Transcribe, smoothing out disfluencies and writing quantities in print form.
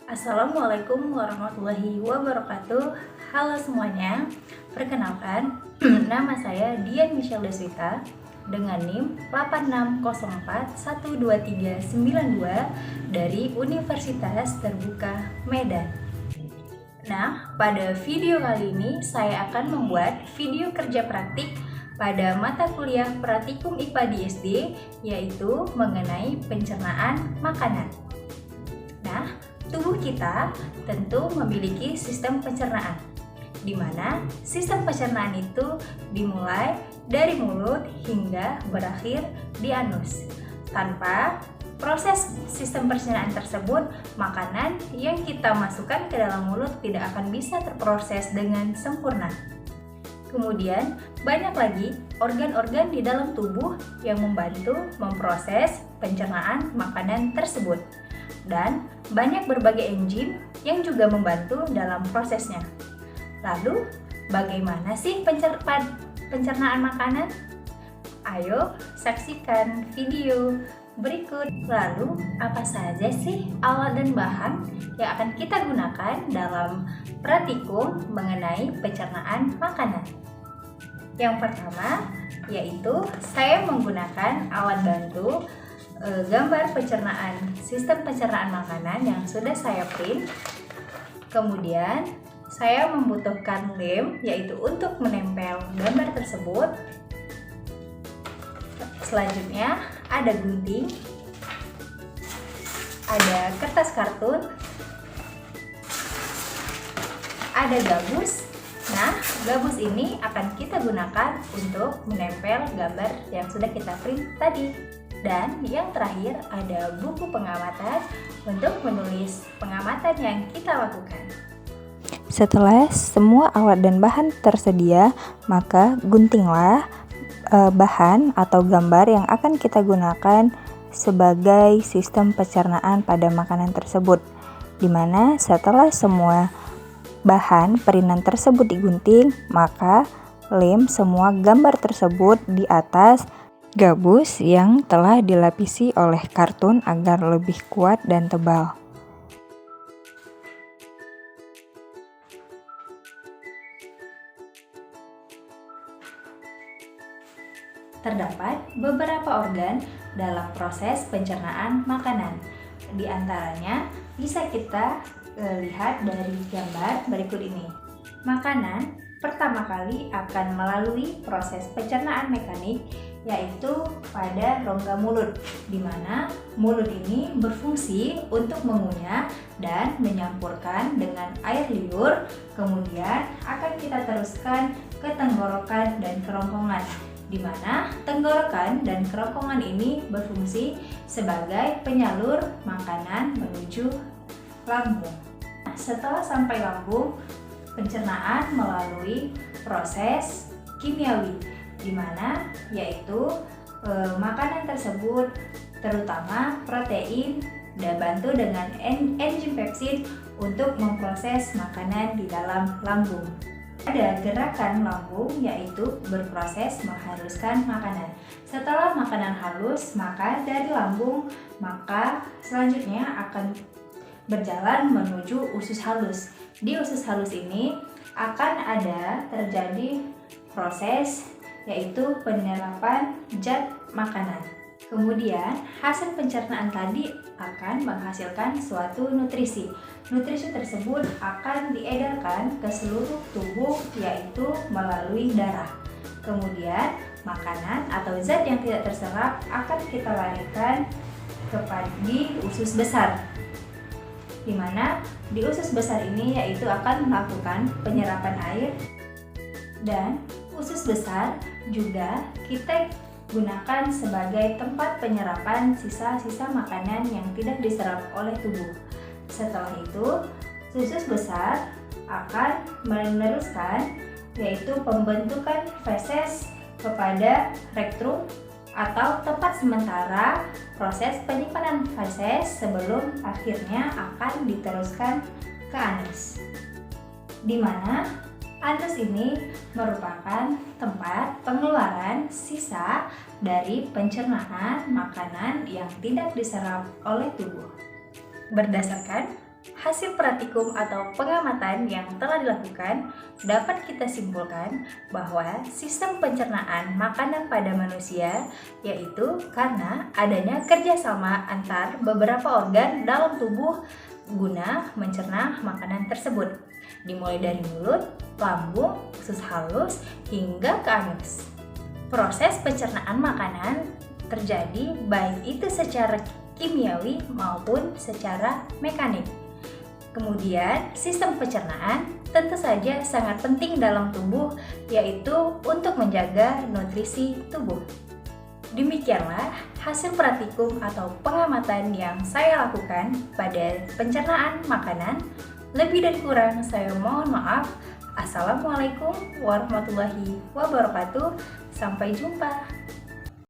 Assalamualaikum warahmatullahi wabarakatuh. Halo semuanya, perkenalkan nama saya Dian Michelle Deswita dengan NIM 860412392 dari Universitas Terbuka Medan. Nah, pada video kali ini saya akan membuat video kerja praktik pada mata kuliah Praktikum IPA di SD, yaitu mengenai pencernaan makanan. Nah, tubuh kita tentu memiliki sistem pencernaan, di mana sistem pencernaan itu dimulai dari mulut hingga berakhir di anus. Tanpa proses sistem pencernaan tersebut, makanan yang kita masukkan ke dalam mulut tidak akan bisa terproses dengan sempurna. Kemudian, banyak lagi organ-organ di dalam tubuh yang membantu memproses pencernaan makanan tersebut. Dan banyak berbagai enzim yang juga membantu dalam prosesnya. Lalu, bagaimana sih pencernaan makanan? Ayo saksikan video berikut. Lalu, apa saja sih alat dan bahan yang akan kita gunakan dalam praktikum mengenai pencernaan makanan? Yang pertama, yaitu saya menggunakan alat bantu gambar sistem pencernaan makanan yang sudah saya print. Kemudian saya membutuhkan lem, yaitu untuk menempel gambar tersebut. Selanjutnya ada gunting, ada kertas kartun, ada gabus. Nah, gabus ini akan kita gunakan untuk menempel gambar yang sudah kita print tadi. Dan yang terakhir ada buku pengamatan untuk menulis pengamatan yang kita lakukan. Setelah semua alat dan bahan tersedia, maka guntinglah bahan atau gambar yang akan kita gunakan sebagai sistem pencernaan pada makanan tersebut. Dimana setelah semua bahan perinan tersebut digunting, maka lem semua gambar tersebut di atas gabus yang telah dilapisi oleh kartun agar lebih kuat dan tebal. Terdapat beberapa organ dalam proses pencernaan makanan. Di antaranya bisa kita lihat dari gambar berikut ini. Makanan pertama kali akan melalui proses pencernaan mekanik, yaitu pada rongga mulut, di mana mulut ini berfungsi untuk mengunyah dan menyampurkan dengan air liur. Kemudian akan kita teruskan ke tenggorokan dan kerongkongan, di mana tenggorokan dan kerongkongan ini berfungsi sebagai penyalur makanan menuju lambung. Setelah sampai lambung, pencernaan melalui proses kimiawi, di mana yaitu makanan tersebut terutama protein dibantu dengan enzim pepsid untuk memproses makanan di dalam lambung. Ada gerakan lambung, yaitu berproses menghaluskan makanan. Setelah makanan halus, maka dari lambung maka selanjutnya akan berjalan menuju usus halus. Di usus halus ini akan ada terjadi proses, yaitu penyerapan zat makanan. Kemudian hasil pencernaan tadi akan menghasilkan suatu nutrisi. Nutrisi tersebut akan diedarkan ke seluruh tubuh, yaitu melalui darah. Kemudian makanan atau zat yang tidak terserap akan kita larikan kepada di usus besar, di mana di usus besar ini yaitu akan melakukan penyerapan air. Dan usus besar juga kita gunakan sebagai tempat penyerapan sisa-sisa makanan yang tidak diserap oleh tubuh. Setelah itu, usus besar akan meneruskan, yaitu pembentukan feses kepada rektrum atau tempat sementara proses penyimpanan feses sebelum akhirnya akan diteruskan ke anus, di mana anus ini merupakan tempat pengeluaran sisa dari pencernaan makanan yang tidak diserap oleh tubuh. Berdasarkan Hasil praktikum atau pengamatan yang telah dilakukan dapat kita simpulkan bahwa sistem pencernaan makanan pada manusia yaitu karena adanya kerjasama antar beberapa organ dalam tubuh guna mencerna makanan tersebut, dimulai dari mulut, lambung, usus halus, hingga ke anus. Proses pencernaan makanan terjadi baik itu secara kimiawi maupun secara mekanik. Kemudian, sistem pencernaan tentu saja sangat penting dalam tubuh, yaitu untuk menjaga nutrisi tubuh. Demikianlah hasil praktikum atau pengamatan yang saya lakukan pada pencernaan makanan. Lebih dan kurang saya mohon maaf. Assalamualaikum warahmatullahi wabarakatuh. Sampai jumpa.